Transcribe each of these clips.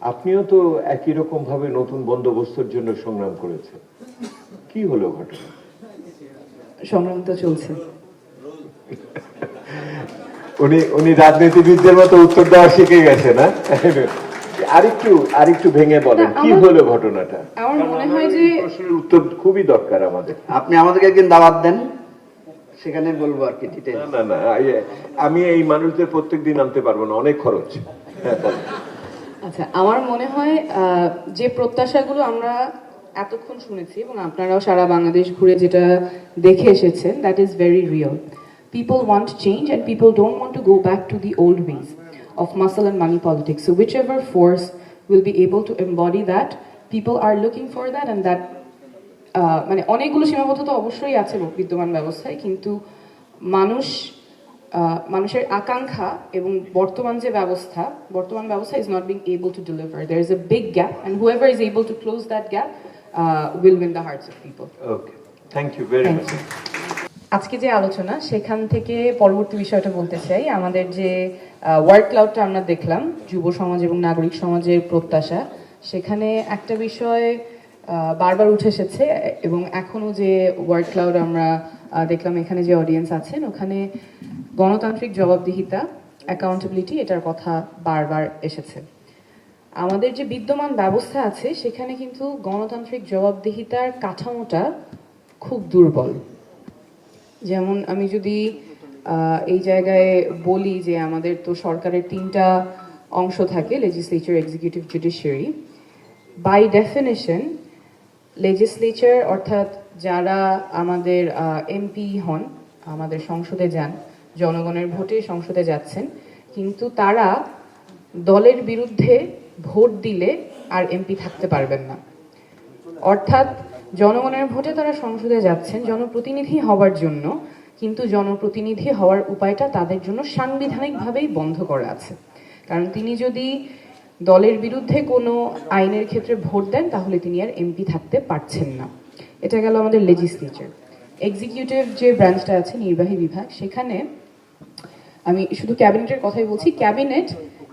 আপনিও তো একই রকম ভাবে নতুন বন্দোবস্তের জন্য সংগ্রাম করেছেন, কি হলো ঘটনা? সংগ্রাম তো চলছে। উনি উনি রাজনীতিবিদদের মতো উত্তর দেওয়া শিখে গেছে না? আরেকটু আরেকটু ভেঙে বলেন না, কি হলো ঘটনাটা। আমার মনে হয় যে এই প্রশ্নের উত্তর খুবই দরকার আমাদের। আপনি আমাদেরকে একদিন দাওয়াত দেন, সেখানে বলবো আর কি ডিটেইল। না না না, আমি এই মানুষদের প্রত্যেকদিন আনতে পারবো না, অনেক খরচ। হ্যাঁ বলেন। আচ্ছা, আমার মনে হয় যে প্রত্যাশাগুলো আমরা এতক্ষণ শুনেছি এবং আপনারাও সারা বাংলাদেশ ঘুরে যেটা দেখে এসেছেন, that is very real. People want change and people don't want to go back to the old ways of muscle and money politics. So whichever force will be able to embody that, people are looking for that, and that মানে অনেকগুলো সীমাবদ্ধতা অবশ্যই আছে বিদ্যমান ব্যবস্থায়, কিন্তু মানুষ মানুষের আকাঙ্ক্ষা এবং বর্তমান ব্যবস্থা is not being able to deliver. There is a big gap, and whoever is able to close that gap will win the hearts of people. Okay, thank you very much. আজকে যে আলোচনা, সেখান থেকে পরবর্তী বিষয়টা বলতে চাই। আমাদের যে ওয়ার্ড ক্লাউডটা আমরা দেখলাম, যুব সমাজ এবং নাগরিক সমাজের প্রত্যাশা, সেখানে একটা বিষয় বারবার উঠে এসেছে এবং এখনো যে ওয়ার্ড ক্লাউড আমরা দেখলাম, এখানে যে অডিয়েন্স আছেন, ওখানে গণতান্ত্রিক জবাবদিহিতা, অ্যাকাউন্টেবিলিটি, এটার কথা বারবার এসেছে। আমাদের যে বিদ্যমান ব্যবস্থা আছে, সেখানে কিন্তু গণতান্ত্রিক জবাবদিহিতার কাঠামোটা খুব দুর্বল। যেমন আমি যদি এই জায়গায় বলি যে আমাদের তো সরকারের 3টা অংশ থাকে, legislature, executive, judiciary. By definition legislature অর্থাৎ যারা আমাদের এমপি হন, আমাদের সংসদে যান, জনগণের ভোটে সংসদে যাচ্ছেন, কিন্তু তারা দলের বিরুদ্ধে ভোট দিলে আর এমপি থাকতে পারবেন না। অর্থাৎ জনগণের ভোটে তারা সংসদে যাচ্ছেন জনপ্রতিনিধি হওয়ার জন্য, কিন্তু জনপ্রতিনিধি হওয়ার উপায়টা তাদের জন্য সাংবিধানিকভাবেই বন্ধ করা আছে। কারণ তিনি যদি দলের বিরুদ্ধে কোনো আইনের ক্ষেত্রে ভোট দেন, তাহলে তিনি আর এমপি থাকতে পারছেন না। এটা গেল আমাদের লেজিসলেচার। এক্সিকিউটিভ যে ব্রাঞ্চটা আছে, নির্বাহী বিভাগ, সেখানে আমি শুধু ক্যাবিনেটের কথাই বলছি।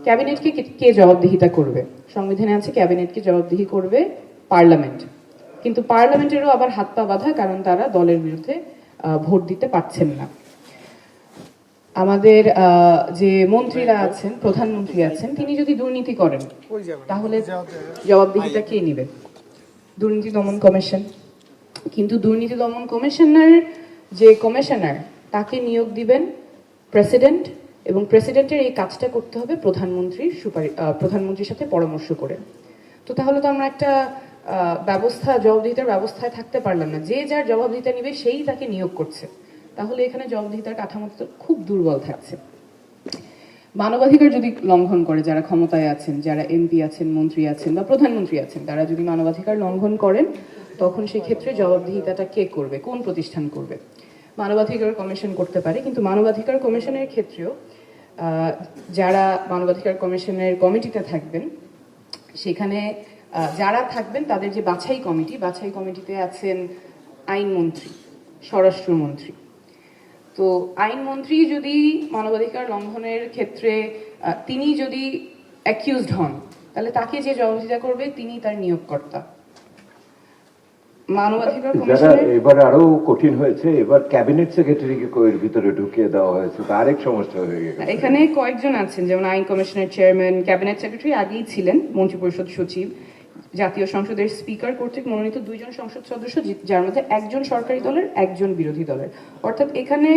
ক্যাবিনেটকে কে জবাবদিহিতা করবে? সংবিধানে আছে ক্যাবিনেটকে জবাবদিহি করবে পার্লামেন্ট, কিন্তু পার্লামেন্টেরও আবার হাত পা বাঁধা, কারণ তারা দলের বিরুদ্ধে ভোট দিতে পারছেন না। আমাদের যে মন্ত্রীরা আছেন, প্রধানমন্ত্রী আছেন, তিনি যদি দুর্নীতি করেন, তাহলে জবাবদিহিতা কে নেবে? দুর্নীতি দমন কমিশন। কিন্তু দুর্নীতি দমন কমিশনের যে কমিশনার, তাকে নিয়োগ দিবেন প্রেসিডেন্ট, এবং প্রেসিডেন্টের এই কাজটা করতে হবে প্রধানমন্ত্রীর সাথে পরামর্শ করে। তো তাহলে তো আমরা একটা জবাবদিহিতার ব্যবস্থায় থাকতে পারলাম না। যে যার জবাবদিহিতা নিবে সেই তাকে নিয়োগ করছে, তাহলে এখানে জবাবদিহিতার কাঠামো তো খুব দুর্বল থাকছে। মানবাধিকার যদি লঙ্ঘন করে যারা ক্ষমতায় আছেন, যারা এমপি আছেন, মন্ত্রী আছেন বা প্রধানমন্ত্রী আছেন, তারা যদি মানবাধিকার লঙ্ঘন করেন, তখন সেক্ষেত্রে জবাবদিহিতাটা কে করবে? কোন প্রতিষ্ঠান করবে? মানবাধিকার কমিশন করতে পারে, কিন্তু মানবাধিকার কমিশনের ক্ষেত্রেও যারা মানবাধিকার কমিশনের কমিটিতে থাকবেন, সেখানে যারা থাকবেন তাদের যে বাছাই কমিটিতে আছেন আইনমন্ত্রী, স্বরাষ্ট্রমন্ত্রী। তো আইনমন্ত্রী যদি মানবাধিকার লঙ্ঘনের ক্ষেত্রে তিনি যদি অ্যাকিউজড হন, তাহলে তাকে যে জবাবদিহিতা করবে তিনি তার নিয়োগকর্তা। মানবাধিকার কমিশনের এবার আরো কঠিন হয়েছে, এবার ক্যাবিনেট সেক্রেটারিকে এর ভিতরে ঢুকিয়ে দেওয়া হয়েছে, তো আরেক সমস্যা হয়ে গেছে। এখানে কয়েকজন আছেন, যেমন আইন কমিশনের চেয়ারম্যান, ক্যাবিনেট সেক্রেটারি আগেই ছিলেন, মন্ত্রিপরিষদ সচিব, জাতীয় সংসদের স্পিকার কর্তৃক মনোনীত 2জন সংসদ সদস্য, যার মধ্যে একজন সরকারি দলের, একজন বিরোধী দলের। অর্থাৎ এখানে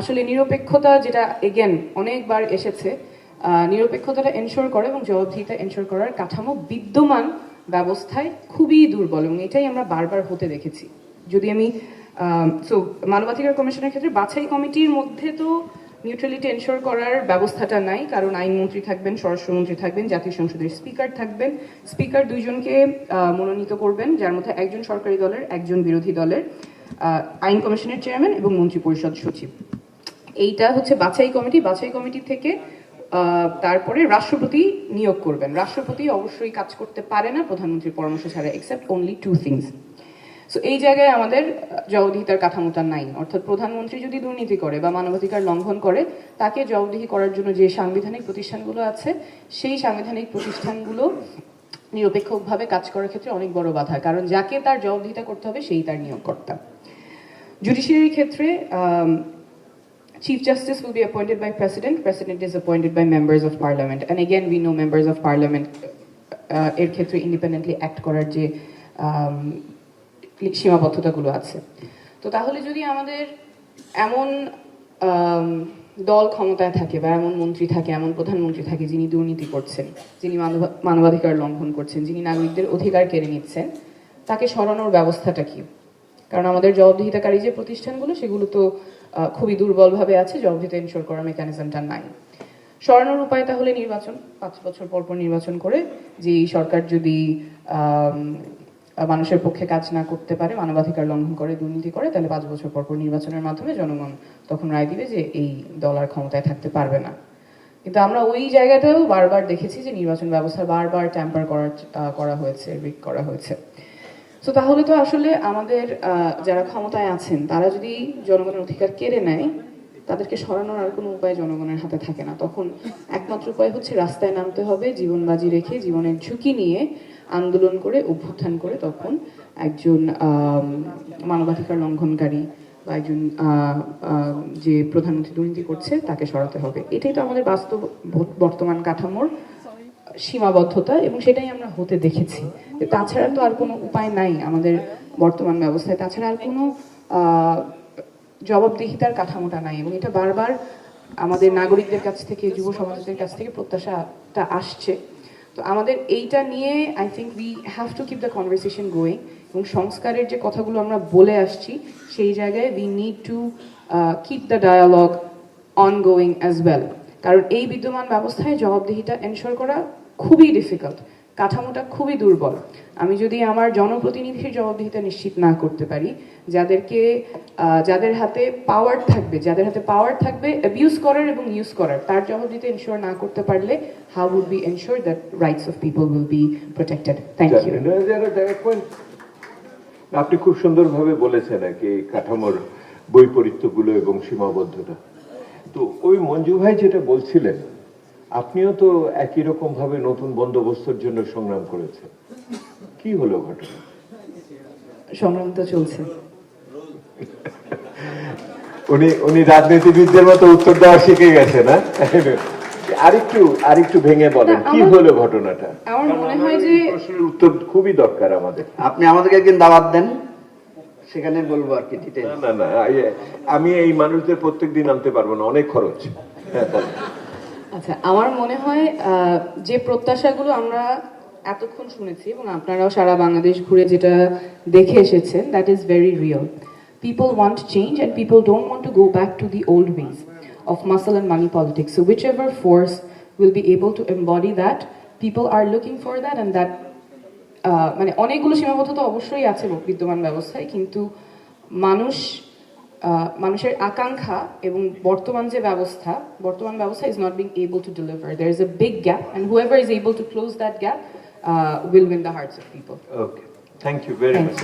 আসলে নিরপেক্ষতা, যেটা এগেন অনেকবার এসেছে, নিরপেক্ষতাটা এনশোর করে এবং জবাবদিহিতা এনশোর করার কাঠামো বিদ্যমান ব্যবস্থায় খুবই দুর্বল, এবং এটাই আমরা বারবার হতে দেখেছি। যদি আমি মানবাধিকার কমিশনের ক্ষেত্রে বাছাই কমিটির মধ্যে তো নিউট্রালিটি এনশোর করার ব্যবস্থাটা নাই, কারণ আইনমন্ত্রী থাকবেন, স্বরাষ্ট্রমন্ত্রী থাকবেন, জাতীয় সংসদের স্পিকার থাকবেন। স্পিকার 2জনকে মনোনীত করবেন, যার মধ্যে একজন সরকারি দলের, একজন বিরোধী দলের, আইন কমিশনের চেয়ারম্যান এবং মন্ত্রিপরিষদ সচিব। এইটা হচ্ছে বাছাই কমিটি থেকে তারপরে রাষ্ট্রপতি নিয়োগ করবেন। রাষ্ট্রপতি অবশ্যই কাজ করতে পারে না প্রধানমন্ত্রীর পরামর্শ ছাড়া, এক্সেপ্ট অনলি 2 থিংস। সো এই জায়গায় আমাদের জবাবদিহিতার কাঠামোটা নাই, অর্থাৎ প্রধানমন্ত্রী যদি দুর্নীতি করে বা মানবাধিকার লঙ্ঘন করে তাকে জবাবদিহি করার জন্য যে সাংবিধানিক প্রতিষ্ঠানগুলো আছে সেই সাংবিধানিক প্রতিষ্ঠানগুলো নিরপেক্ষভাবে কাজ করার ক্ষেত্রে অনেক বড় বাধা, কারণ যাকে তার জবাবদিহিতা করতে হবে সেই তার নিয়োগকর্তা। জুডিশিয়ারির ক্ষেত্রে Chief Justice will be appointed by President. President is appointed by members of Parliament. And again, we know members of Parliament এর ক্ষেত্রে ইন্ডিপেন্ডেন্টলি অ্যাক্ট করার যে সীমাবদ্ধতাগুলো আছে। তো তাহলে যদি আমাদের এমন দল ক্ষমতায় থাকে বা এমন মন্ত্রী থাকে, এমন প্রধানমন্ত্রী থাকে যিনি দুর্নীতি করছেন, যিনি মানবাধিকার লঙ্ঘন করছেন, যিনি নাগরিকদের অধিকার কেড়ে নিচ্ছেন, তাকে সরানোর ব্যবস্থাটা কি? কারণ আমাদের জবাবদিহিতাকারী যে প্রতিষ্ঠানগুলো সেগুলো তো খুবই দুর্বলভাবে আছে, জবাবদিহিতা এনশোর করার মেকানিজমটা নাই। সরানোর উপায় তাহলে নির্বাচন, 5 বছর পর পর নির্বাচন করে, যে এই সরকার যদি মানুষের পক্ষে কাজ না করতে পারে, মানবাধিকার লঙ্ঘন করে, দুর্নীতি করে, তাহলে 5 বছর পর পর নির্বাচনের মাধ্যমে জনগণ তখন রায় দিবে যে এই দল আর ক্ষমতায় থাকতে পারবে না। কিন্তু আমরা ওই জায়গাটাও বারবার দেখেছি যে নির্বাচন ব্যবস্থা বারবার ট্যাম্পার করা হয়েছে, রিগ করা হয়েছে। তো তাহলে তো আসলে আমাদের যারা ক্ষমতায় আছেন তারা যদি জনগণের অধিকার কেড়ে নেয়, তাদেরকে সরানোর আর কোনো উপায় জনগণের হাতে থাকে না। তখন একমাত্র উপায় হচ্ছে রাস্তায় নামতে হবে, জীবন বাজি রেখে, জীবনের ঝুঁকি নিয়ে আন্দোলন করে, অভ্যুত্থান করে তখন একজন মানবাধিকার লঙ্ঘনকারী বা একজন যে প্রধানমন্ত্রী দুর্নীতি করছে তাকে সরাতে হবে। এটাই তো আমাদের বাস্তব বর্তমান কাঠামোর সীমাবদ্ধতা, এবং সেটাই আমরা হতে দেখেছি। তাছাড়া তো আর কোনো উপায় নাই আমাদের বর্তমান ব্যবস্থায়, তাছাড়া আর কোনো জবাবদিহিতার কাঠামোটা নাই। এবং এটা বারবার আমাদের নাগরিকদের কাছ থেকে, যুব সমাজের কাছ থেকে প্রত্যাশাটা আসছে। তো আমাদের এইটা নিয়ে I think we have to keep the conversation going, এবং সংস্কারের যে কথাগুলো আমরা বলে আসছি সেই জায়গায় we need to keep the dialogue ongoing as well. কারণ এই বিদ্যমান ব্যবস্থায় জবাবদিহিতা এনশোর করা খুবই ডিফিকাল্ট, কাঠামোটা খুবই দুর্বল। আমি যদি আমার জনপ্রতিনিধির জবাবদিহিতা নিশ্চিত না করতে পারি, যাদের হাতে পাওয়ার থাকবে অ্যাবিউজ করার এবং ইউজ করার, তার জবাবদিহিতা এনশোর না করতে পারলে how would be ensure that rights of people will be protected? Thank you. আপনি খুব সুন্দরভাবে বলেছেন আর কি এই কাঠামোর বৈপরীত্যগুলো এবং সীমাবদ্ধতা। তো ওই মঞ্জু ভাই যেটা বলছিলেন, আপনিও তো একই রকম ভাবে নতুন বন্দোবস্তের জন্য সংগ্রাম করেছেন, কি হলো ঘটনা? সংগ্রাম তো চলছে। উনি রাজনীতিবিদদের মতো উত্তর দেওয়া শিখে গেছে না? আরেকটু ভেঙে বলেন কি হলো ঘটনাটা। আমার মনে হয় যে প্রশ্নের উত্তর খুবই দরকার আমাদের। আপনি আমাদেরকে একদিন দাওয়াত দেন, সেখানে বলবো আর কি ডিটেইলস। না, আমি এই মানুষদের প্রত্যেকদিন আনতে পারবো না, অনেক খরচ। হ্যাঁ, আচ্ছা, আমার মনে হয় যে প্রত্যাশাগুলো আমরা এতক্ষণ শুনেছি এবং আপনারাও সারা বাংলাদেশ ঘুরে যেটা দেখে এসেছেন, that is very real. People want change and people don't want to go back to the old ways of muscle and money politics. So whichever force will be able to embody that, people are looking for that, and that মানে অনেকগুলো সীমাবদ্ধতা অবশ্যই আছে বিদ্যমান ব্যবস্থায়, কিন্তু মানুষের আকাঙ্ক্ষা এবং বর্তমান ব্যবস্থা is not being able to deliver. There is a big gap, and whoever is able to close that gap will win the hearts of people. Okay, thank you very much.